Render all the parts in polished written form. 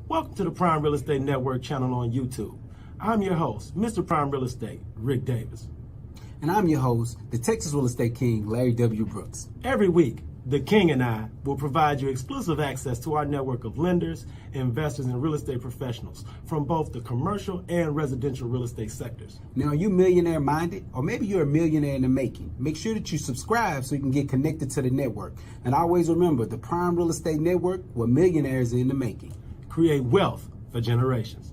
Welcome to the Prime Real Estate Network channel on YouTube. I'm your host, Mr. Prime Real Estate, Ric Davis. And I'm your host, the Texas Real Estate King, LarryWBrooks. Every week, the King and I will provide you exclusive access to our network of lenders, investors, and real estate professionals from both the commercial and residential real estate sectors. Now, are you millionaire minded? Or maybe you're a millionaire in the making. Make sure that you subscribe so you can get connected to the network. And always remember, the Prime Real Estate Network, where millionaires are in the making. Create wealth for generations.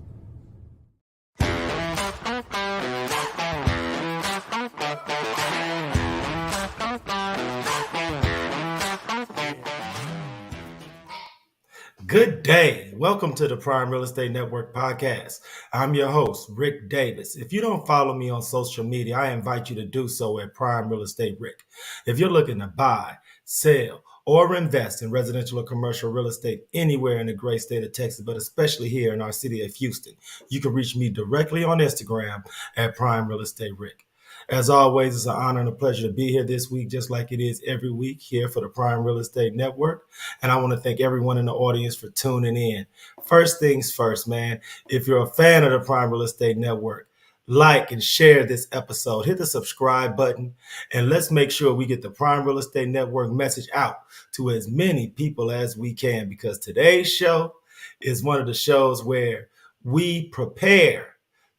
Good day. Welcome to the Prime Real Estate Network podcast. I'm your host, Ric Davis. If you don't follow me on social media, I invite you to do so at Prime Real Estate Ric. If you're looking to buy, sell, or invest in residential or commercial real estate anywhere in the great state of Texas, but especially here in our city of Houston, you can reach me directly on Instagram at Prime Real Estate Ric. As always, it's an honor and a pleasure to be here this week, just like it is every week here for the Prime Real Estate Network. And I want to thank everyone in the audience for tuning in. First things first, man, if you're a fan of the Prime Real Estate Network, like and share this episode, hit the subscribe button, and let's make sure we get the Prime Real Estate Network message out to as many people as we can, because today's show is one of the shows where we prepare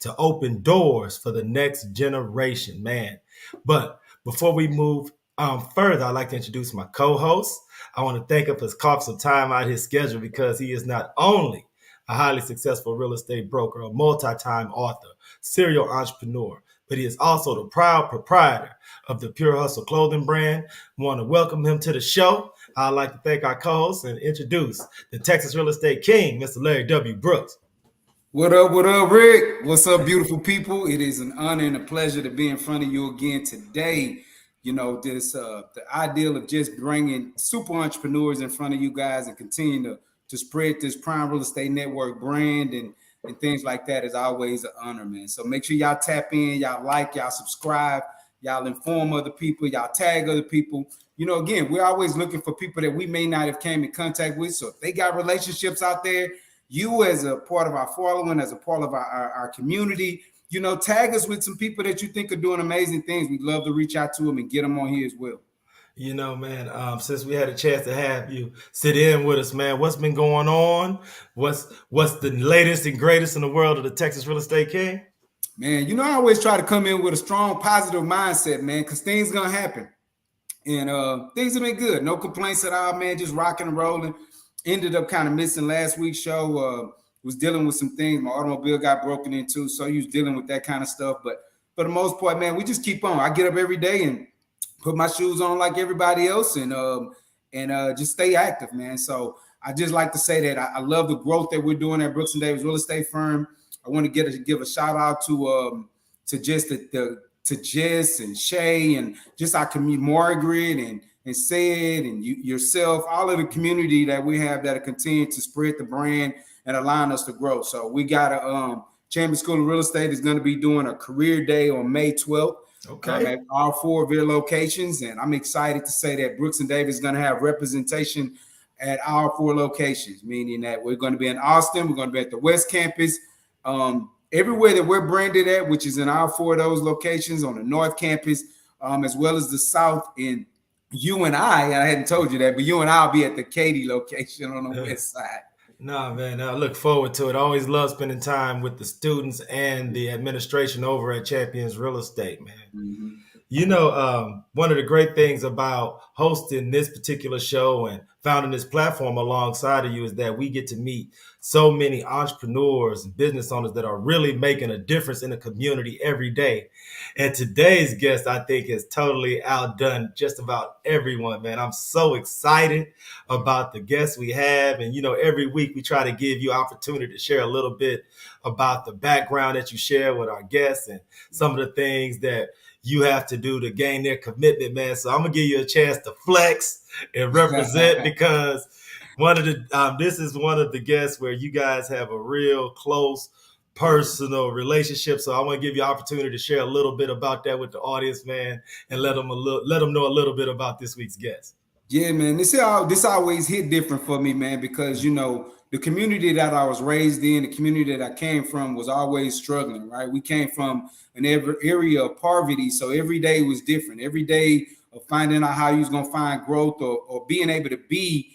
to open doors for the next generation, man. But before we move further, I'd like to introduce my co-host. I want to thank him for carving some time out of his schedule, because he is not only a highly successful real estate broker, a multi-time author, serial entrepreneur, but he is also the proud proprietor of the Pure Hustle clothing brand. I want to welcome him to the show. I'd like to thank our co-host and introduce the Texas Real Estate King, Mr. LarryWBrooks. What up, Rick? What's up, beautiful people? It is an honor and a pleasure to be in front of you again today. You know, this the ideal of just bringing super entrepreneurs in front of you guys and continue to spread this Prime Real Estate Network brand and things like that is always an honor, man. So make sure y'all tap in, y'all like, y'all subscribe, y'all inform other people, y'all tag other people. You know, again, we're always looking for people that we may not have came in contact with. So if they got relationships out there, you as a part of our following, as a part of our community, you know, tag us with some people that you think are doing amazing things. We'd love to reach out to them and get them on here as well. You know, man, since we had a chance to have you sit in with us, man, what's been going on? What's the latest and greatest in the world of the Texas Real Estate King? Man, you know, I always try to come in with a strong, positive mindset, man, because things going to happen. And things have been good. No complaints at all, man, just rocking and rolling. Ended up kind of missing last week's show. Was dealing with some things. My automobile got broken into, so he was dealing with that kind of stuff. But for the most part, man, we just keep on. I get up every day and put my shoes on like everybody else, and just stay active, man. So I just like to say that I love the growth that we're doing at Brooks and Davis Real Estate Firm. I want to give a shout out to just to Jess and Shay and just our community, Margaret and Sid and yourself, all of the community that we have that are continuing to spread the brand and allowing us to grow. So we got a Champion School of Real Estate is going to be doing a career day on May 12th. Okay. At all 4 of their locations. And I'm excited to say that Brooks and Davis is going to have representation at all 4 locations, meaning that we're going to be in Austin, we're going to be at the West Campus, everywhere that we're branded at, which is in all 4 of those locations, on the North Campus, as well as the South. In you and I hadn't told you that, but you and I'll be at the Katy location on the west side. Nah, man, I look forward to it. I always love spending time with the students and the administration over at Champions Real Estate, man. Mm-hmm. You know, one of the great things about hosting this particular show and founding this platform alongside of you is that we get to meet so many entrepreneurs and business owners that are really making a difference in the community every day. And today's guest, I think, has totally outdone just about everyone, man. I'm so excited about the guests we have. And, you know, every week we try to give you opportunity to share a little bit about the background that you share with our guests and some of the things that you have to do to gain their commitment, man. So I'm gonna give you a chance to flex and represent because this is one of the guests where you guys have a real close personal relationship. So I want to give you an opportunity to share a little bit about that with the audience, man, and let them know a little bit about this week's guest. Yeah, man. This always hit different for me, man, because, you know, the community that I was raised in, the community that I came from was always struggling, right? We came from an area of poverty, so every day was different. Every day of finding out how you was gonna find growth or being able to be,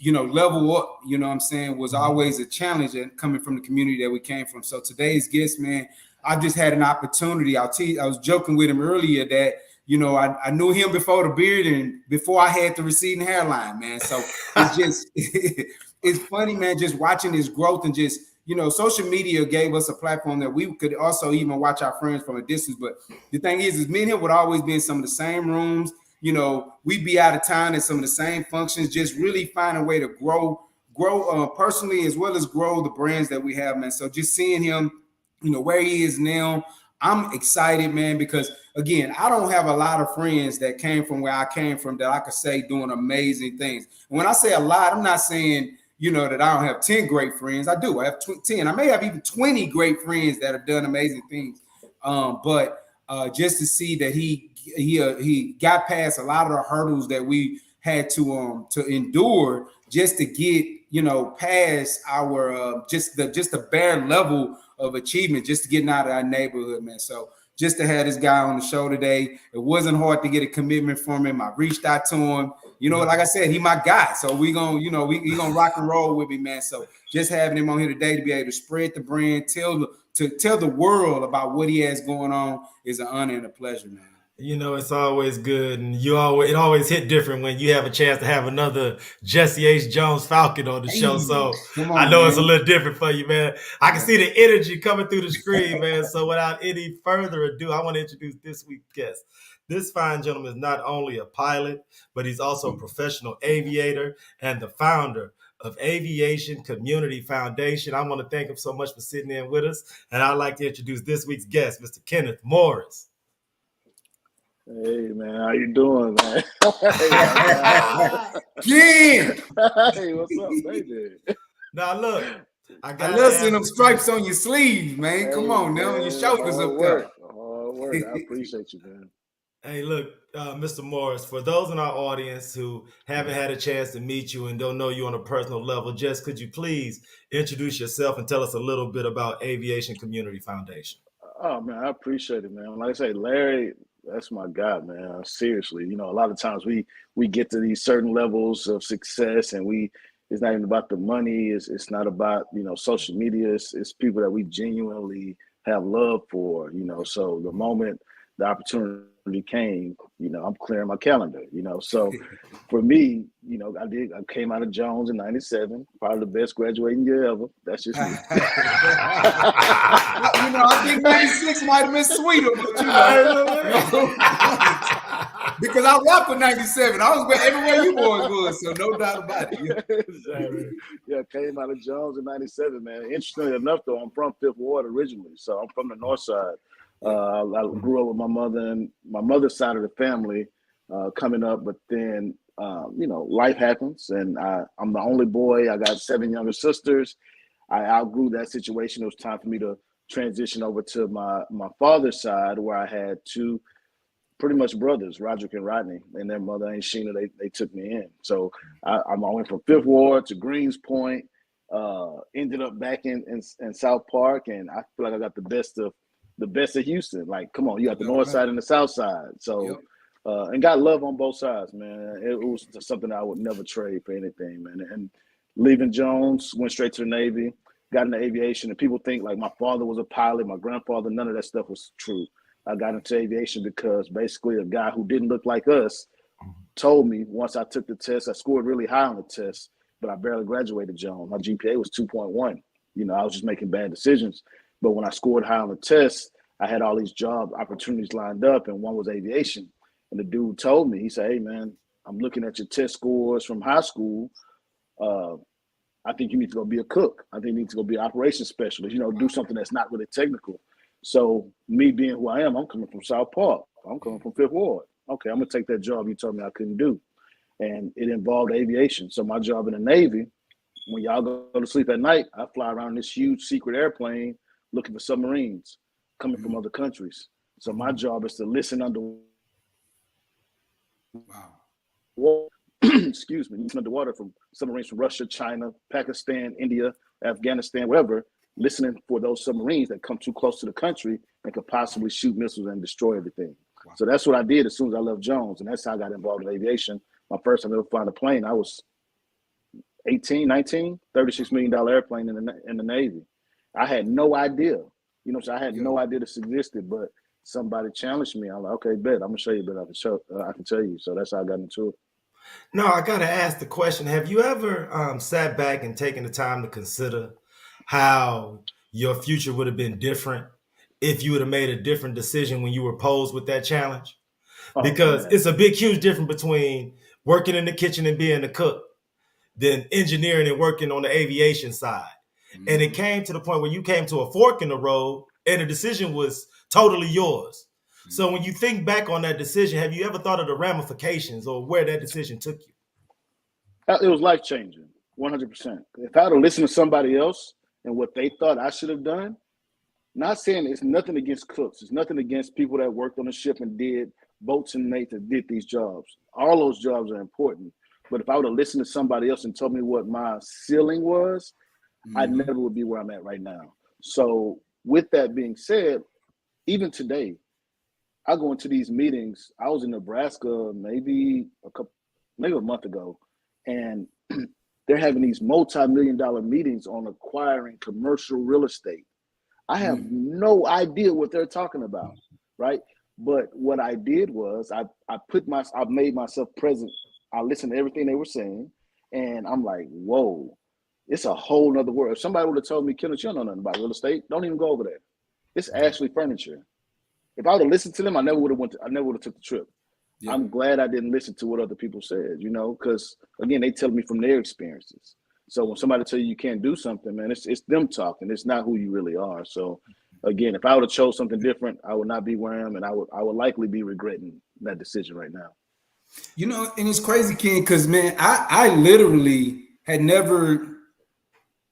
level up, you know what I'm saying, was always a challenge and coming from the community that we came from. So today's guest, man, I just had an opportunity. I was joking with him earlier that, I knew him before the beard and before I had the receding hairline, man. So it's just, it's funny, man, just watching his growth and just, social media gave us a platform that we could also even watch our friends from a distance. But the thing is me and him would always be in some of the same rooms. We'd be out of town at some of the same functions, just really find a way to grow personally as well as grow the brands that we have, man. So just seeing him, where he is now, I'm excited, man, because again, I don't have a lot of friends that came from where I came from that I could say doing amazing things. And when I say a lot, I'm not saying, that I don't have 10 great friends. I do. I have 10. I may have even 20 great friends that have done amazing things. But just to see that he got past a lot of the hurdles that we had to endure just to get, past our just the bare level of achievement, just to getting out of our neighborhood, man. So just to have this guy on the show today, it wasn't hard to get a commitment from him. I reached out to him. Like I said, he my guy. So we gonna, we gonna rock and roll with me, man. So just having him on here today to be able to spread the brand, tell the world about what he has going on is an honor and a pleasure, man. It's always good, and it always hit different when you have a chance to have another Jesse H. Jones Falcon on the show. So I know, man, it's a little different for you, man. I can see the energy coming through the screen, man. So without any further ado, I want to introduce this week's guest. This fine gentleman is not only a pilot, but he's also a professional aviator and the founder of Aviation Community Foundation. I want to thank him so much for sitting in with us, and I'd like to introduce this week's guest, Mr. Kenneth Morris. Hey man, how you doing, man? Yeah. Hey, what's up, baby? Now look, I love seeing them stripes on your sleeves, man. Hey, come on, now your shoulders up there. Hard work. I appreciate you, man. Hey, look, Mr. Morris, for those in our audience who haven't had a chance to meet you and don't know you on a personal level, just could you please introduce yourself and tell us a little bit about Aviation Community Foundation? Oh man, I appreciate it, man. Like I say, Larry, that's my guy, man. Seriously, a lot of times we get to these certain levels of success, and it's not even about the money. It's not about social media. It's people that we genuinely have love for. So the moment the opportunity came, I'm clearing my calendar. So for me, I came out of Jones in '97, probably the best graduating year ever. That's just me. I think '96 might have been sweeter, but because I rocked with '97. I was everywhere you boys was, so no doubt about it. Yeah, came out of Jones in '97, man. Interestingly enough, though, I'm from Fifth Ward originally, so I'm from the North Side. I grew up with my mother and my mother's side of the family coming up, but then life happens, and I'm the only boy. I got 7 younger sisters. I outgrew that situation. It was time for me to transition over to my father's side, where I had 2 pretty much brothers, Roderick and Rodney, and their mother Aunt Sheena. They took me in. So I went from Fifth Ward to Greens Point, ended up back in South Park, and I feel like I got the best of Houston. Like, come on, you got the North Side and the South Side. So, and got love on both sides, man. It was something I would never trade for anything, man. And leaving Jones, went straight to the Navy, got into aviation. And people think like my father was a pilot, my grandfather, none of that stuff was true. I got into aviation because basically a guy who didn't look like us told me once I took the test, I scored really high on the test, but I barely graduated Jones. My GPA was 2.1. I was just making bad decisions. But when I scored high on the test, I had all these job opportunities lined up, and one was aviation. And the dude told me, he said, "Hey, man, I'm looking at your test scores from high school. I think you need to go be a cook. I think you need to go be an operations specialist, do something that's not really technical." So me being who I am, I'm coming from South Park. I'm coming from Fifth Ward. Okay, I'm going to take that job you told me I couldn't do. And it involved aviation. So my job in the Navy, when y'all go to sleep at night, I fly around this huge secret airplane looking for submarines coming from other countries. So my job is to listen under excuse me, underwater from submarines from Russia, China, Pakistan, India, Afghanistan, wherever, listening for those submarines that come too close to the country and could possibly shoot missiles and destroy everything. Wow. So that's what I did as soon as I left Jones, and that's how I got involved in aviation. My first time ever flying a plane, I was 18, 19, $36 million airplane in the Navy. I had no idea. You know, so I had no idea this existed, but somebody challenged me. I'm like, okay, bet. I'm gonna show you, but I can tell you. So that's how I got into it. No, I gotta ask the question: have you ever sat back and taken the time to consider how your future would have been different if you would have made a different decision when you were posed with that challenge? Because it's a big, huge difference between working in the kitchen and being a cook than engineering and working on the aviation side. Mm-hmm. And it came to the point where you came to a fork in the road and the decision was totally yours. Mm-hmm. So when you think back on that decision, have you ever thought of the ramifications or where that decision took you? It was life-changing, 100%. If I had to listen to somebody else and what they thought I should have done, not saying it's nothing against cooks. It's nothing against people that worked on the ship and did boats and mates that did these jobs. All those jobs are important. But if I would have listened to somebody else and told me what my ceiling was, I never would be where I'm at right now. So with that being said, even today, I go into these meetings. I was in Nebraska maybe a month ago, and they're having these multi-million-dollar meetings on acquiring commercial real estate. I have no idea what they're talking about, right? But what I did was I made myself present. I listened to everything they were saying, and I'm like, whoa, it's a whole nother world. If somebody would have told me, Kenneth, you don't know nothing about real estate, don't even go over there. It's Ashley Furniture. If I would have listened to them, I never would have took the trip. Yeah. I'm glad I didn't listen to what other people said, you know, because again, they tell me from their experiences. So when somebody tell you can't do something, man, it's them talking. It's not who you really are. So again, if I would have chose something different, I would not be where I am, and I would likely be regretting that decision right now. You know, and it's crazy, Ken, because man, I literally had never.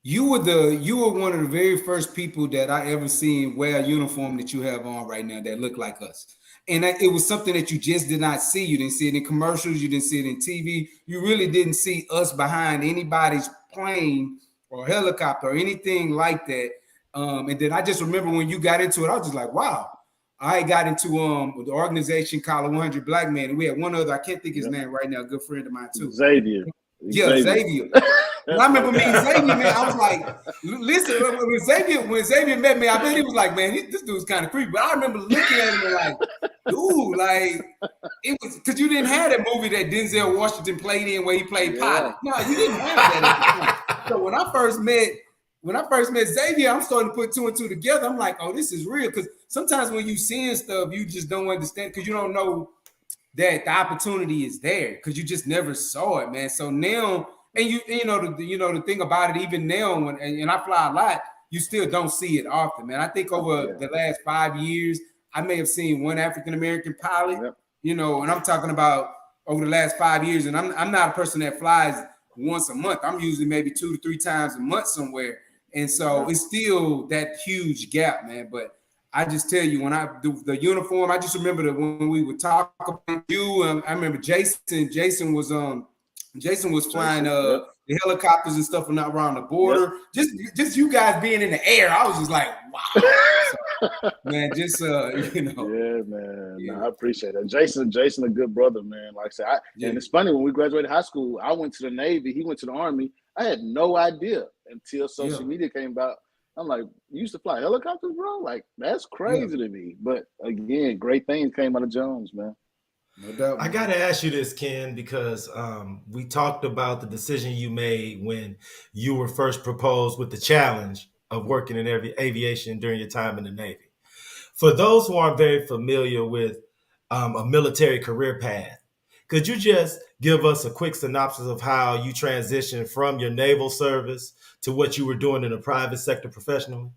You were one of the very first people that I ever seen wear a uniform that you have on right now that looked like us. And it was something that you just did not see. You didn't see it in commercials. You didn't see it in TV. You really didn't see us behind anybody's plane or helicopter or anything like that. And then I just remember when you got into it, I was just like, wow. I got into the organization called 100 Black Men. And we had one other, I can't think his name right now, a good friend of mine too. Xavier. Yeah, Xavier. And I remember meeting Xavier, man. I was like, listen, when Xavier met me, I bet he was like, man, this dude's kind of creepy. But I remember looking at him and like, dude, like, it was because you didn't have that movie that Denzel Washington played in where he played pilot. No, you didn't have that at the time. So when I first met Xavier, I'm starting to put two and two together. I'm like, oh, this is real. Because sometimes when you seeing stuff, you just don't understand because you don't know that the opportunity is there because you just never saw it, man. So now, and you know the thing about it, even now when and I fly a lot, you still don't see it often, man. I think over the last 5 years, I may have seen one African American pilot, you know, and I'm talking about over the last 5 years. And I'm not a person that flies once a month. I'm usually maybe 2 to 3 times a month somewhere, and so it's still that huge gap, man. But I just tell you, when I do the uniform, I just remember that when we would talk about you, I remember Jason was flying the helicopters and stuff around the border. Just you guys being in the air, I was just like, wow. So, man, just you know. Yeah, man. Yeah. No, I appreciate that. Jason, a good brother, man. Like I said, and it's funny, when we graduated high school, I went to the Navy, he went to the Army. I had no idea until social media came about. I'm like, you used to fly helicopters, bro? Like, that's crazy to me. But again, great things came out of Jones, man. No doubt. I got to ask you this, Ken, because we talked about the decision you made when you were first proposed with the challenge of working in aviation during your time in the Navy. For those who aren't very familiar with a military career path, could you just give us a quick synopsis of how you transitioned from your naval service to what you were doing in the private sector professionally?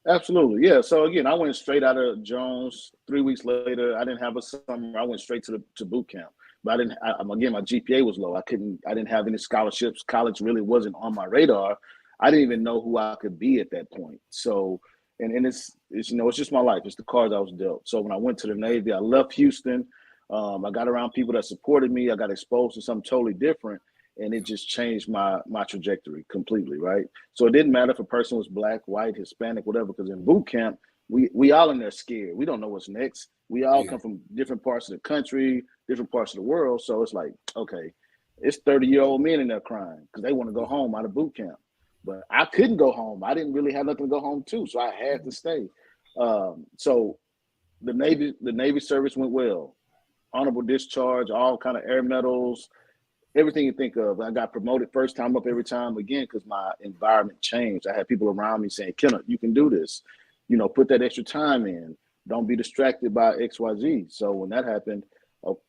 Absolutely, yeah. So again, I went straight out of Jones. 3 weeks later, I didn't have a summer. I went straight to boot camp. But again, my GPA was low. I didn't have any scholarships. College really wasn't on my radar. I didn't even know who I could be at that point. So, and it's you know, it's just my life. It's the cards I was dealt. So when I went to the Navy, I left Houston. I got around people that supported me. I got exposed to something totally different, and it just changed my trajectory completely, right? So it didn't matter if a person was black, white, Hispanic, whatever, because in boot camp, we all in there scared. We don't know what's next. We all come from different parts of the country, different parts of the world. So it's like, okay, it's 30-year-old men in there crying because they want to go home out of boot camp. But I couldn't go home. I didn't really have nothing to go home to, so I had to stay. So the Navy service went well. Honorable discharge, all kind of air medals, everything you think of. I got promoted first time up every time again because my environment changed. I had people around me saying, Kenneth, you can do this. You know, put that extra time in. Don't be distracted by XYZ. So when that happened,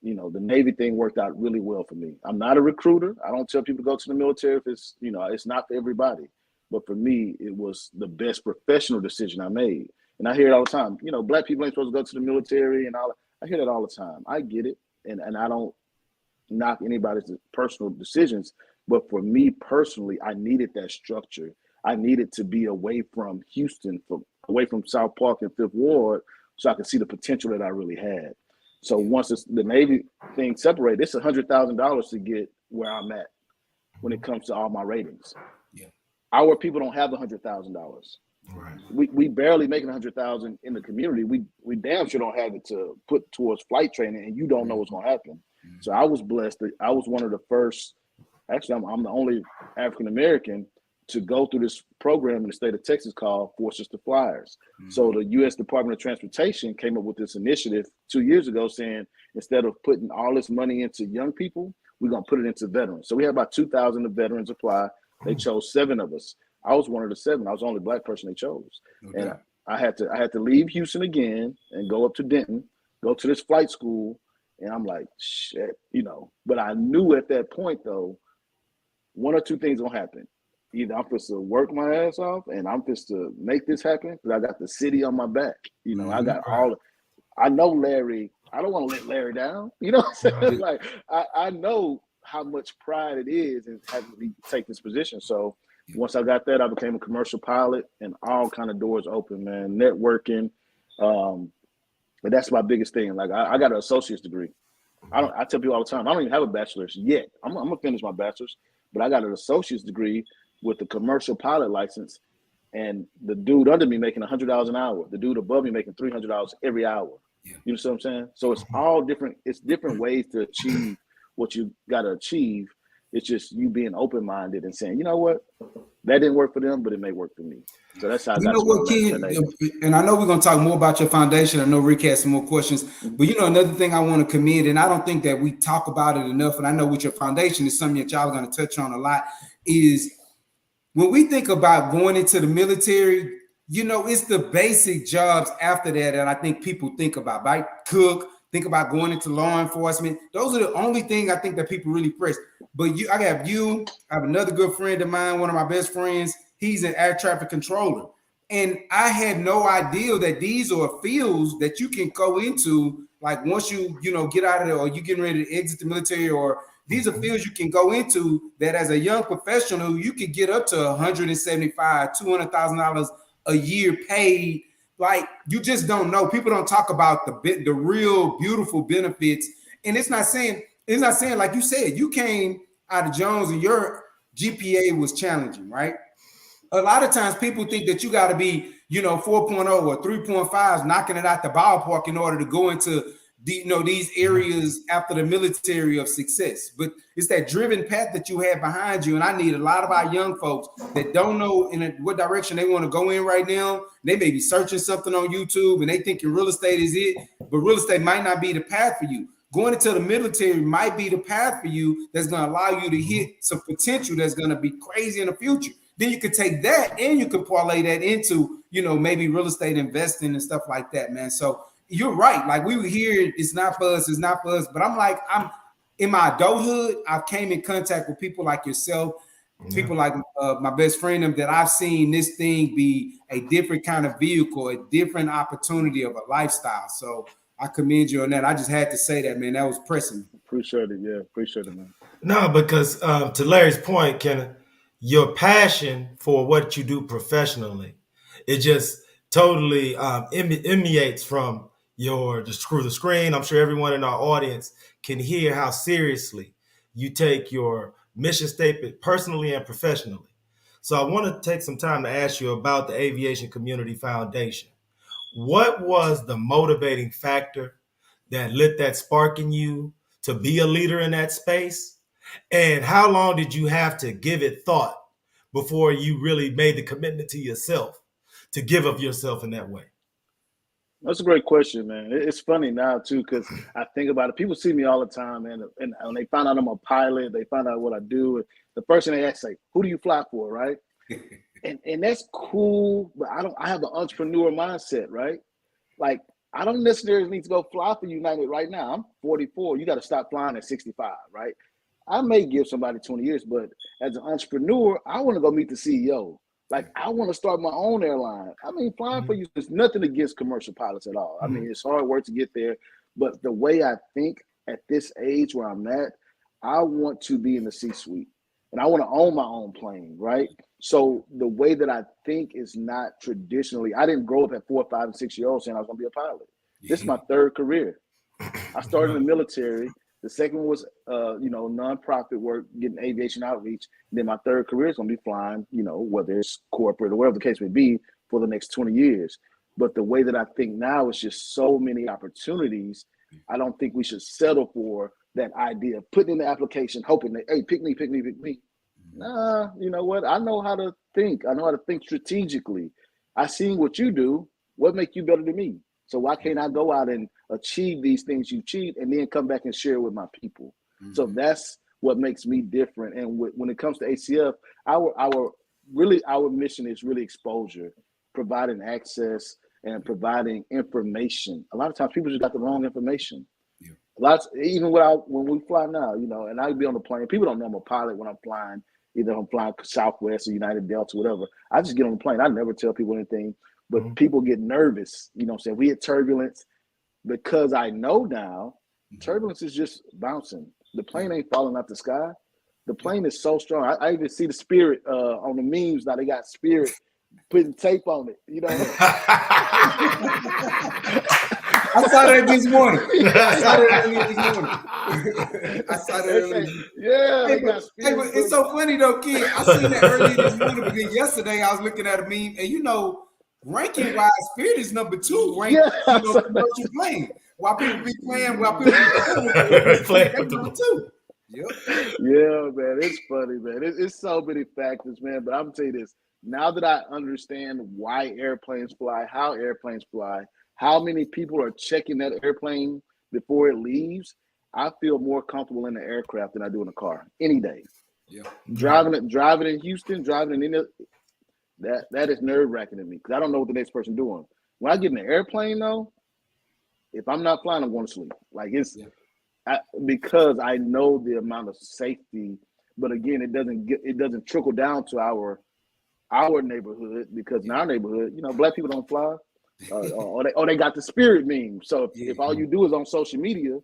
you know, the Navy thing worked out really well for me. I'm not a recruiter. I don't tell people to go to the military if it's, you know, it's not for everybody. But for me, it was the best professional decision I made. And I hear it all the time. You know, black people ain't supposed to go to the military and all. I hear that all the time. I get it. And I don't knock anybody's personal decisions. But for me personally, I needed that structure. I needed to be away from Houston, away from South Park and Fifth Ward, so I could see the potential that I really had. So once the Navy thing separated, it's $100,000 to get where I'm at when it comes to all my ratings. Yeah. Our people don't have $100,000. Right. We barely making $100,000 in the community. We damn sure don't have it to put towards flight training, and you don't know what's going to happen. Mm-hmm. So I was blessed. I was one of the first. Actually, I'm the only African American to go through this program in the state of Texas called Forces to Flyers. Mm-hmm. So the U.S. Department of Transportation came up with this initiative 2 years ago saying, instead of putting all this money into young people, we're going to put it into veterans. So we had about 2,000 of veterans apply. They chose 7 of us. I was one of the 7. I was the only black person they chose. Okay. And I had to leave Houston again and go up to Denton, go to this flight school. And I'm like, shit, you know. But I knew at that point, though, one or two things going to happen. Either I'm supposed to work my ass off and I'm supposed to make this happen because I got the city on my back. You know, I got I know Larry. I don't want to let Larry down. You know what I'm saying? Like, I know how much pride it is in having me take this position. So once I got that, I became a commercial pilot and all kind of doors open, man, networking. But that's my biggest thing. Like, I got an associate's degree. I tell people all the time, I don't even have a bachelor's yet. I'm going to finish my bachelor's, but I got an associate's degree with a commercial pilot license, and the dude under me making $100 an hour, the dude above me making $300 every hour. Yeah. You know what I'm saying? So it's all different. It's different ways to achieve what you got to achieve. It's just you being open-minded and saying, you know what, that didn't work for them, but it may work for me. So that's how I got to what, Ken, and I know we're going to talk more about your foundation. I know Rick has some more questions, but you know, another thing I want to commend, and I don't think that we talk about it enough, and I know with your foundation is something that y'all are going to touch on a lot, is when we think about going into the military, you know, it's the basic jobs after that that I think people think about, right? Cook, think about going into law enforcement. Those are the only things I think that people really press. But I have another good friend of mine, one of my best friends. He's an air traffic controller. And I had no idea that these are fields that you can go into, like once you get out of there or you getting ready to exit the military, or these are fields you can go into that as a young professional, you could get up to $175,000, $200,000 a year paid. Like, you just don't know. People don't talk about the real beautiful benefits. And it's not saying, like you said, you came out of Jones and your GPA was challenging, right? A lot of times people think that you got to be, 4.0 or 3.5, knocking it out the ballpark in order to go into these areas after the military of success. But it's that driven path that you have behind you. And I need a lot of our young folks that don't know what direction they want to go in right now. They may be searching something on YouTube and they thinking real estate is it, but real estate might not be the path for you. Going into the military might be the path for you that's going to allow you to hit some potential that's going to be crazy in the future. Then you could take that and you could parlay that into, maybe real estate investing and stuff like that, man. So you're right. Like, we were here, it's not for us. But I'm in my adulthood, I came in contact with people like yourself, people like my best friend, that I've seen this thing be a different kind of vehicle, a different opportunity of a lifestyle. So I commend you on that. I just had to say that, man. That was pressing. Appreciate it. Yeah, appreciate it, man. No, because to Larry's point, Kenneth, your passion for what you do professionally, it just totally emanates from through the screen. I'm sure everyone in our audience can hear how seriously you take your mission statement personally and professionally. So I want to take some time to ask you about the Aviation Community Foundation. What was the motivating factor that lit that spark in you to be a leader in that space? And how long did you have to give it thought before you really made the commitment to yourself to give of yourself in that way? That's a great question, man. It's funny now too, because I think about it. People see me all the time, man, and when they find out I'm a pilot, they find out what I do. The first thing they ask, like, "Who do you fly for?" Right? And that's cool, but I have an entrepreneur mindset, right? Like, I don't necessarily need to go fly for United right now. I'm 44. You got to stop flying at 65, right? I may give somebody 20 years, but as an entrepreneur, I want to go meet the CEO. Like, I want to start my own airline. I mean, flying for you is nothing against commercial pilots at all. I mean, it's hard work to get there, but the way I think at this age where I'm at, I want to be in the C-suite and I want to own my own plane, right? So the way that I think is not traditionally, I didn't grow up at 4, 5, and 6 year olds saying I was going to be a pilot. This is my third career. I started in the military. The second one was, nonprofit work, getting aviation outreach. And then my third career is going to be flying, whether it's corporate or whatever the case may be, for the next 20 years. But the way that I think now is just so many opportunities. I don't think we should settle for that idea of putting in the application, hoping that, hey, pick me, pick me, pick me. Nah, you know what? I know how to think. I know how to think strategically. I seen what you do. What make you better than me? So why can't I go out and achieve these things you achieved and then come back and share with my people? So that's what makes me different. And when it comes to ACF, our mission is really exposure, providing access and providing information. A lot of times people just got the wrong information. Even when we fly now, and I'd be on the plane. People don't know I'm a pilot when I'm flying. Either I'm flying Southwest or United Delta, whatever. I just get on the plane. I never tell people anything, but people get nervous. Saying we had turbulence because I know now turbulence is just bouncing. The plane ain't falling out the sky. The plane is so strong. I even see the Spirit on the memes now. They got Spirit putting tape on it. I saw that this morning. I saw that earlier. Yeah. Hey, but it's so funny though, kid. I seen that earlier this morning, but then yesterday I was looking at a meme, and ranking wise, Spirit is number 2 ranked commercial plane. While people be playing, playing with number 2. Yep. Yeah, man. It's funny, man. It's so many factors, man. But I'm tell you this. Now that I understand why airplanes fly, how airplanes fly, how many people are checking that airplane before it leaves, I feel more comfortable in the aircraft than I do in a car any day. Yeah. Driving in Houston, driving in that is nerve-wracking to me because I don't know what the next person doing. When I get in the airplane, though, if I'm not flying, I'm going to sleep. Like because I know the amount of safety. But again, it doesn't trickle down to our neighborhood, because in our neighborhood, black people don't fly. Or they got the Spirit meme. So if all you do is on social media,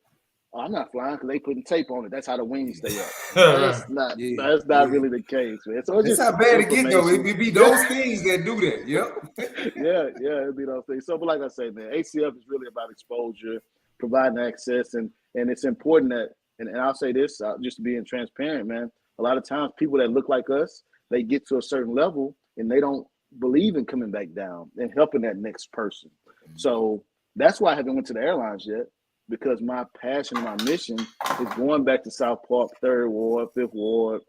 I'm not flying because they putting tape on it. That's how the wings stay up. That's not really the case, man. So it's not bad to get though. It be those things that do that. Yep. yeah, it'd be those things. So, but like I say, man, ACF is really about exposure, providing access, and it's important that, and I'll say this, just being transparent, man. A lot of times, people that look like us, they get to a certain level and they don't believe in coming back down and helping that next person. So that's why I haven't went to the airlines yet, because my passion, my mission is going back to South Park, 3rd Ward, 5th Ward,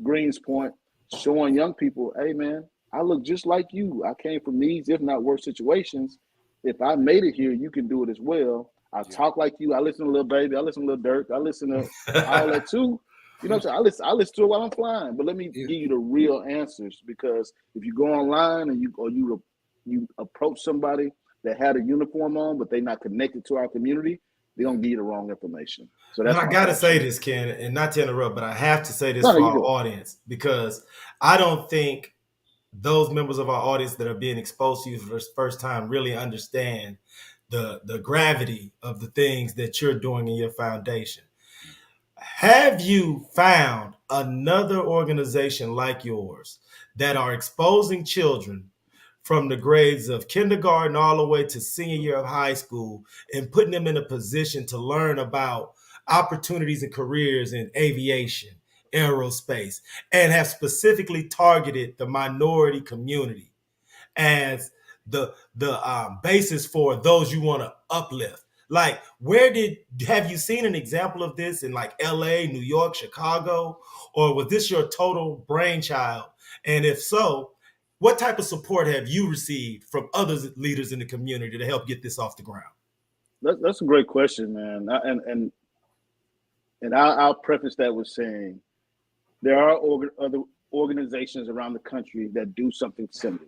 Greens Point, showing young people, hey man, I look just like you. I came from these, if not worse situations. If I made it here, you can do it as well. I talk like you. I listen to Lil Baby. I listen to Lil Durk. I listen to all that too. You know what I'm saying? I listen to it while I'm flying. But let me give you the real answers, because if you go online and you approach somebody that had a uniform on, but they're not connected to our community, they're gonna give you the wrong information. So that's. I gotta say this, Ken, and not to interrupt, but I have to say this for our audience, because I don't think those members of our audience that are being exposed to you for the first time really understand the gravity of the things that you're doing in your foundation. Have you found another organization like yours that are exposing children from the grades of kindergarten all the way to senior year of high school and putting them in a position to learn about opportunities and careers in aviation, aerospace, and have specifically targeted the minority community as the basis for those you want to uplift. Like, have you seen an example of this in like LA, New York, Chicago, or was this your total brainchild? And if so, what type of support have you received from other leaders in the community to help get this off the ground? That's a great question, man. I'll preface that with saying there are other organizations around the country that do something similar.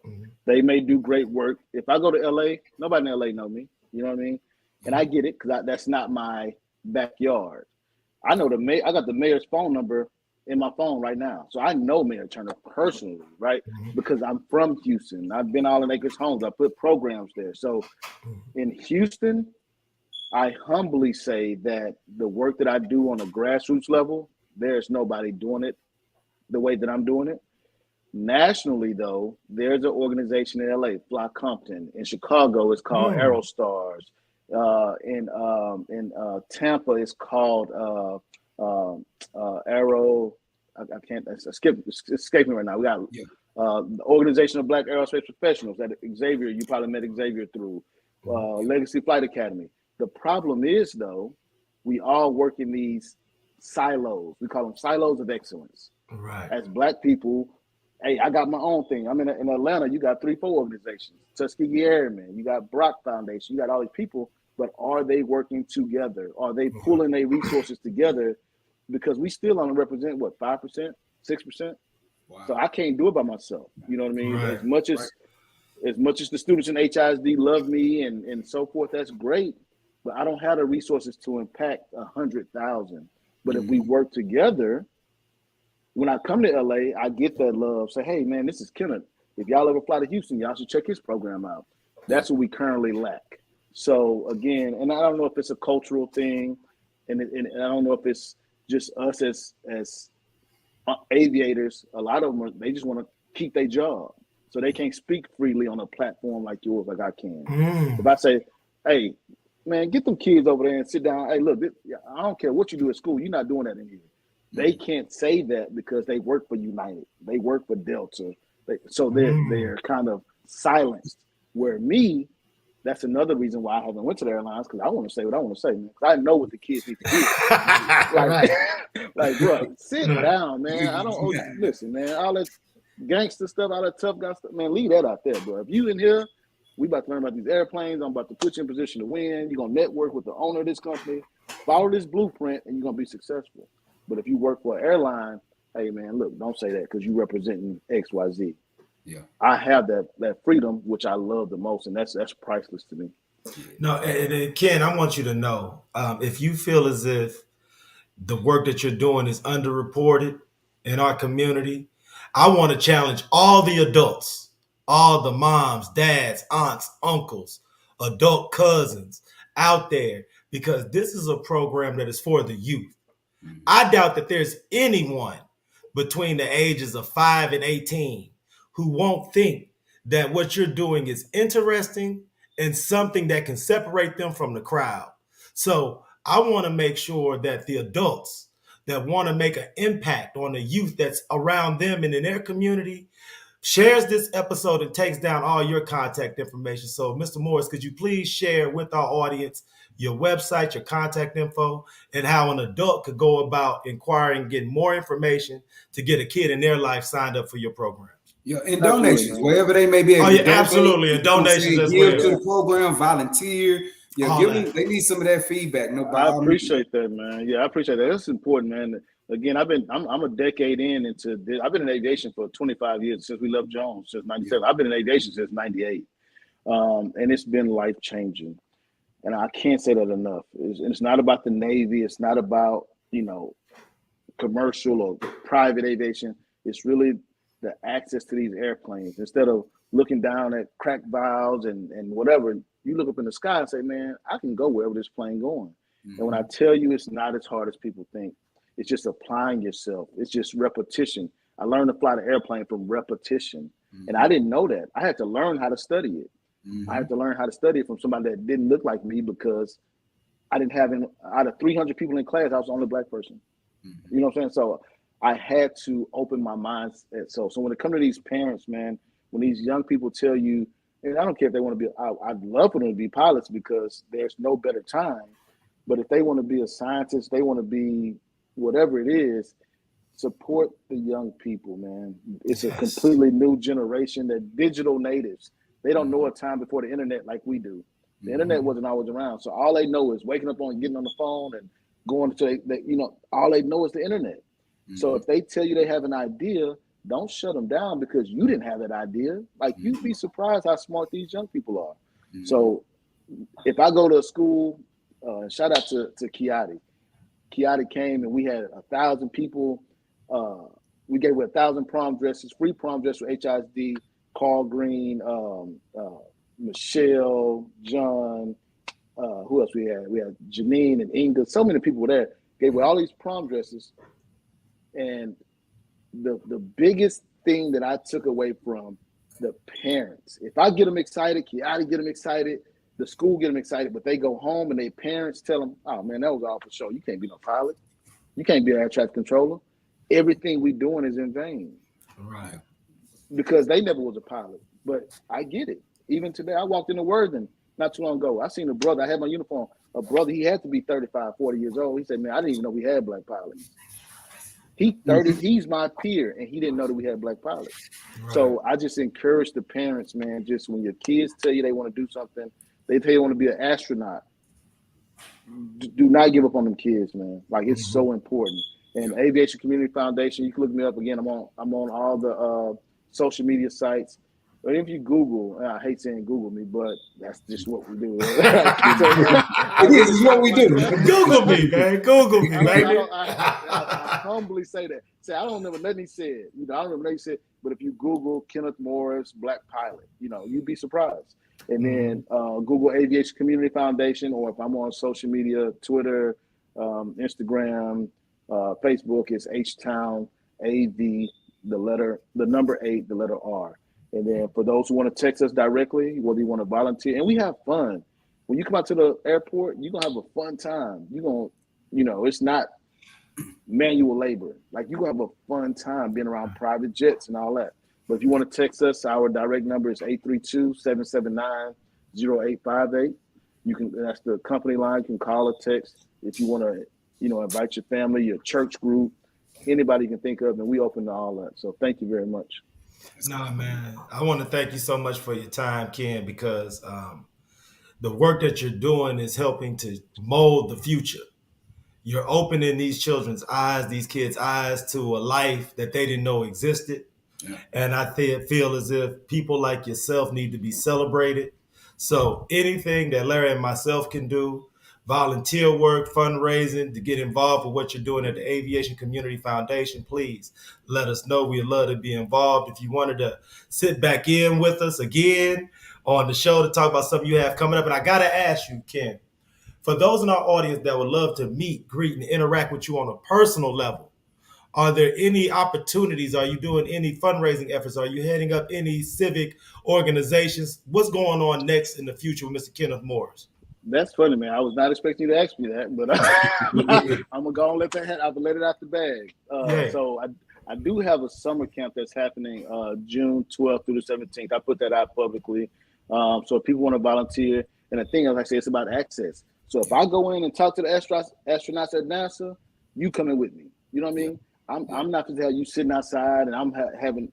Mm-hmm. They may do great work. If I go to LA, nobody in LA know me. You know what I mean? And I get it because that's not my backyard. I know the mayor. I got the mayor's phone number in my phone right now, so I know Mayor Turner personally, right? Mm-hmm. Because I'm from Houston. I've been all in Acres Homes. I put programs there. So in Houston, I humbly say that the work that I do on a grassroots level, there's nobody doing it the way that I'm doing it. Nationally, though, there's an organization in LA, Fly Compton. In Chicago, it's called Aerostars. In Tampa, it's called Aero. I can't. It's escaping right now. We got the Organization of Black Aerospace Professionals. That Xavier, you probably met Xavier through Legacy Flight Academy. The problem is, though, we all work in these silos. We call them silos of excellence. Right. As Black people. Hey, I got my own thing. I'm in Atlanta. You got 3-4 organizations. Tuskegee Airmen. You got Brock Foundation. You got all these people. But are they working together? Are they pulling their resources together? Because we still only represent, 5%, 6%? Wow. So I can't do it by myself. You know what I mean? Right. As much as the students in HISD love me and so forth, that's great. But I don't have the resources to impact 100,000. But if we work together, when I come to LA, I get that love. Say, hey, man, this is Kenneth. If y'all ever fly to Houston, y'all should check his program out. That's what we currently lack. So, again, and I don't know if it's a cultural thing, and I don't know if it's just us as aviators. A lot of them, they just want to keep their job. So they can't speak freely on a platform like yours like I can. If I say, hey, man, get them kids over there and sit down. Hey, look, I don't care what you do at school. You're not doing that in here. They can't say that because they work for United. They work for Delta. So they're kind of silenced. Where me, that's another reason why I haven't went to the airlines, because I want to say what I want to say, man. Because I know what the kids need to do. like, bro, sit down, man. I don't listen, man. All that gangster stuff, all that tough guy stuff, man, leave that out there, bro. If you in here, we about to learn about these airplanes. I'm about to put you in position to win. You're going to network with the owner of this company. Follow this blueprint, and you're going to be successful. But if you work for an airline, hey, man, look, don't say that because you're representing XYZ. Yeah, I have that freedom, which I love the most, and that's priceless to me. No, and Ken, I want you to know, if you feel as if the work that you're doing is underreported in our community, I want to challenge all the adults, all the moms, dads, aunts, uncles, adult cousins out there, because this is a program that is for the youth. I doubt that there's anyone between the ages of 5 and 18 who won't think that what you're doing is interesting and something that can separate them from the crowd. So I want to make sure that the adults that want to make an impact on the youth that's around them and in their community shares this episode and takes down all your contact information. So, Mr. Morris, could you please share with our audience your website, your contact info, and how an adult could go about inquiring, getting more information to get a kid in their life signed up for your program? Yeah, and donations, wherever they may be able to donate. Absolutely, and donations as well. Give to the program, volunteer. Yeah, they need some of that feedback. I appreciate that, man. Yeah, I appreciate that. That's important, man. Again, I'm a decade into this. I've been in aviation for 25 years, since we left Jones, since 97. I've been in aviation since 98. And it's been life-changing. And I can't say that enough. It's not about the Navy. It's not about, commercial or private aviation. It's really the access to these airplanes. Instead of looking down at cracked valves and whatever, you look up in the sky and say, man, I can go wherever this plane going. Mm-hmm. And when I tell you it's not as hard as people think, it's just applying yourself. It's just repetition. I learned to fly the airplane from repetition. And I didn't know that. I had to learn how to study it. I had to learn how to study it from somebody that didn't look like me, because I didn't have, out of 300 people in class, I was the only black person. You know what I'm saying? So I had to open my mind. So when it comes to these parents, man, when these young people tell you, and I don't care if they want to be, I'd love for them to be pilots, because there's no better time. But if they want to be a scientist, they want to be whatever it is, support the young people, man. It's a completely new generation. They're digital natives. They don't know a time before the internet like we do. The internet wasn't always around. So all they know is waking up getting on the phone and going to, all they know is the internet. So if they tell you they have an idea, don't shut them down because you didn't have that idea. Like, you'd be surprised how smart these young people are. So if I go to a school, shout out to Kiati. Kiati came and we had 1,000 people. We gave away 1,000 prom dresses, free prom dress for HISD, Carl Green, Michelle, John, who else we had? We had Janine and Inga. So many people were there. Gave away all these prom dresses. And the biggest thing that I took away from the parents, if I get them excited, Kiati get them excited, the school get them excited, but they go home and their parents tell them, oh man, that was all for show. You can't be no pilot. You can't be an air traffic controller. Everything we doing is in vain. Right. Because they never was a pilot. But I get it. Even today, I walked into Worthing not too long ago. I seen a brother, I had my uniform, a brother, he had to be 35, 40 years old. He said, man, I didn't even know we had black pilots. He's my peer, and he didn't know that we had black pilots. Right. So I just encourage the parents, man, just when your kids tell you they want to do something, they tell you they want to be an astronaut, do not give up on them kids, man. Like, it's so important. And Aviation Community Foundation, you can look me up again. I'm on all the social media sites. But if you Google, I hate saying Google me, but that's just what we do. It is what we do. Google me, man. Google me, baby. I humbly say that. I don't remember nothing he said. I don't remember nothing he said. But if you Google Kenneth Morris, black pilot, you'd be surprised. And then Google Aviation Community Foundation, or if I'm on social media, Twitter, Instagram, Facebook, it's H-Town AV, the number 8, the letter R. And then for those who want to text us directly, whether you want to volunteer, and we have fun. When you come out to the airport, you're going to have a fun time. You're going to, it's not manual labor. Like, you're going to have a fun time being around private jets and all that. But if you want to text us, our direct number is 832-779-0858. That's the company line. You can call or text if you want to, invite your family, your church group, anybody you can think of, and we open to all that. So thank you very much. Nah, man, I want to thank you so much for your time, Ken, because the work that you're doing is helping to mold the future. You're opening these children's eyes, these kids' eyes, to a life that they didn't know existed. Yeah. And I feel as if people like yourself need to be celebrated. So anything that Larry and myself can do, volunteer work, fundraising, to get involved with what you're doing at the Aviation Community Foundation, please let us know. We'd love to be involved. If you wanted to sit back in with us again on the show to talk about something you have coming up. And I got to ask you, Ken, for those in our audience that would love to meet, greet, and interact with you on a personal level, are there any opportunities? Are you doing any fundraising efforts? Are you heading up any civic organizations? What's going on next in the future with Mr. Kenneth Morris? That's funny, man. I was not expecting you to ask me that, but I'm gonna go and let it out the bag. So I do have a summer camp that's happening June 12th through the 17th. I put that out publicly. So if people want to volunteer, and the thing, like I say, it's about access. So if I go in and talk to the astronauts at NASA, you coming with me. You know what I mean? I'm not going to have you sitting outside and I'm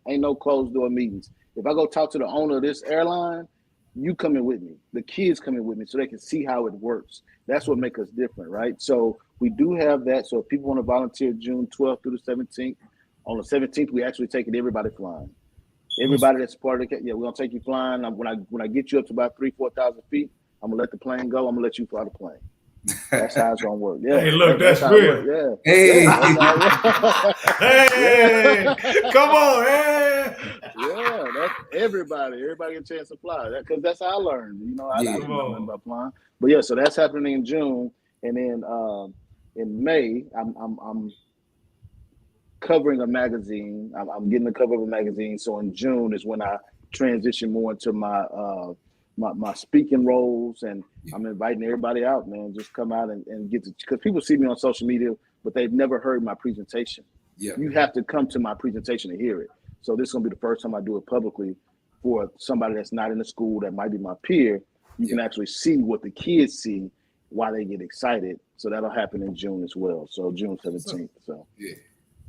ain't no closed door meetings. If I go talk to the owner of this airline, you coming with me. The kids coming with me so they can see how it works. That's what makes us different, right? So we do have that. So if people want to volunteer June 12th through the 17th, on the 17th, we actually taking everybody flying. Everybody that's part of the, we're going to take you flying. When I get you up to about 4,000 feet, I'm going to let the plane go. I'm going to let you fly the plane. That's how it's gonna work. Yeah. Hey, look, that's real. Yeah. Hey, hey, come on, hey. Yeah, that's everybody. Everybody get a chance to fly. Because that's how I learned. I didn't know nothing about flying. But yeah, so that's happening in June, and then in May, covering a magazine. I'm getting the cover of a magazine. So in June is when I transition more into my speaking roles, and I'm inviting everybody out, man. Just come out and get to, because people see me on social media, but they've never heard my presentation. Yeah. You have to come to my presentation to hear it. So this is gonna be the first time I do it publicly for somebody that's not in the school that might be my peer. You can actually see what the kids see, why they get excited. So that'll happen in June as well. So June 17th. So yeah.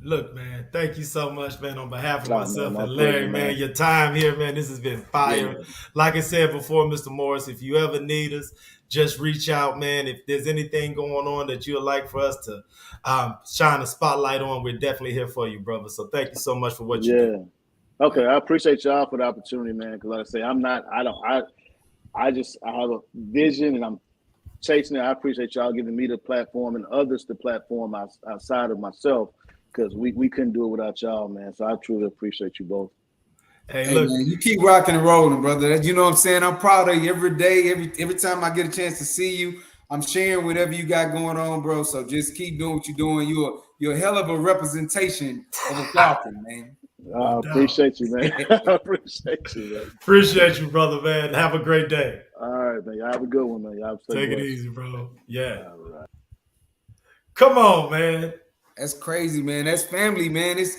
Look, man, thank you so much, man, on behalf of Nah, myself man, and my Larry, pleasure, man. man. Your time here, man, this has been fire. Yeah. Like I said before, Mr. Morris, if you ever need us, just reach out, man. If there's anything going on that you'd like for us to shine a spotlight on, we're definitely here for you, brother. So thank you so much for what you do. Okay, I appreciate y'all for the opportunity, man. Because like I say, I have a vision and I'm chasing it. I appreciate y'all giving me the platform and others the platform outside of myself, because we couldn't do it without y'all, man. So I truly appreciate you both. Hey, look, man, you keep rocking and rolling, brother. You know what I'm saying? I'm proud of you every day. Every time I get a chance to see you, I'm sharing whatever you got going on, bro. So just keep doing what you're doing. You're a hell of a representation of a Falcon, man. I appreciate you, man. I appreciate you, man. Appreciate you, brother, man. Have a great day. All right, man. Y'all have a good one, man. Y'all take it easy, bro. Yeah. All right. Come on, man. That's crazy, man. That's family, man. It's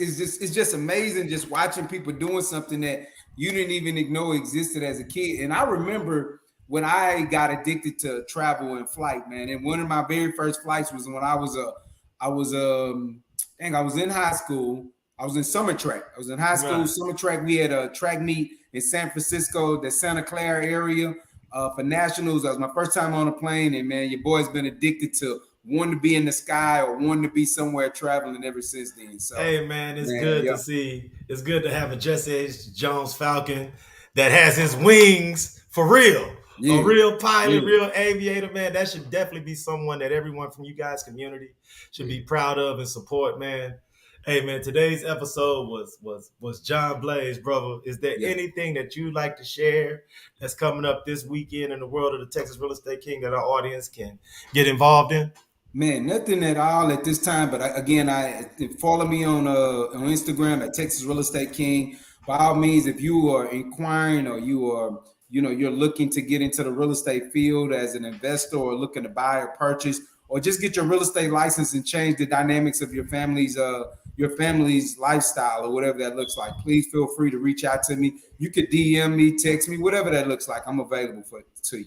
just amazing just watching people doing something that you didn't even know existed as a kid. And I remember when I got addicted to travel and flight, man. And one of my very first flights was when I was in high school. I was in summer track. I was in high school, summer track. We had a track meet in San Francisco, the Santa Clara area for nationals. That was my first time on a plane. And man, your boy's been addicted to wanting to be in the sky or wanting to be somewhere traveling ever since then. So hey, man, it's good to see. It's good to have a Jesse H. Jones Falcon that has his wings for real. Yeah. A real pilot, real aviator, man. That should definitely be someone that everyone from you guys' community should be proud of and support, man. Hey, man, today's episode was John Blaze, brother. Is there anything that you'd like to share that's coming up this weekend in the world of the Texas Real Estate King that our audience can get involved in? Man, nothing at all at this time. But I follow me on Instagram at Texas Real Estate King. By all means, if you are inquiring or you're looking to get into the real estate field as an investor or looking to buy or purchase, or just get your real estate license and change the dynamics of your family's lifestyle or whatever that looks like, please feel free to reach out to me. You could DM me, text me, whatever that looks like. I'm available to you.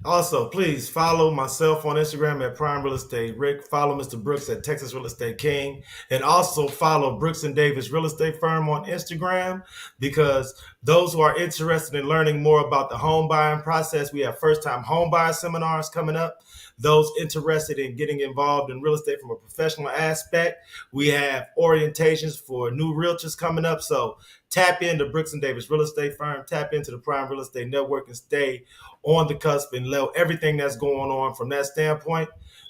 Also, please follow myself on Instagram at Prime Real Estate Rick. Follow Mr. Brooks at Texas Real Estate King. And also follow Brooks and Davis Real Estate Firm on Instagram, because those who are interested in learning more about the home buying process, we have first-time home buying seminars coming up. Those interested in getting involved in real estate from a professional aspect, we have orientations for new realtors coming up. So tap into Brooks and Davis Real Estate Firm, tap into the Prime Real Estate Network, and stay on the cusp and know everything that's going on from that standpoint.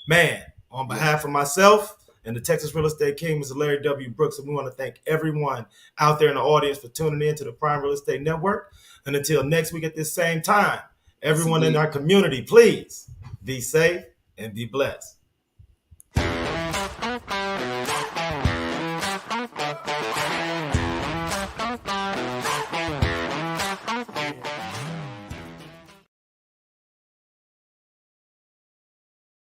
Man, on behalf of myself and the Texas Real Estate King, Mr. Larry W. Brooks, and we want to thank everyone out there in the audience for tuning in to the Prime Real Estate Network. And until next week at this same time, everyone in our community, please be safe and be blessed.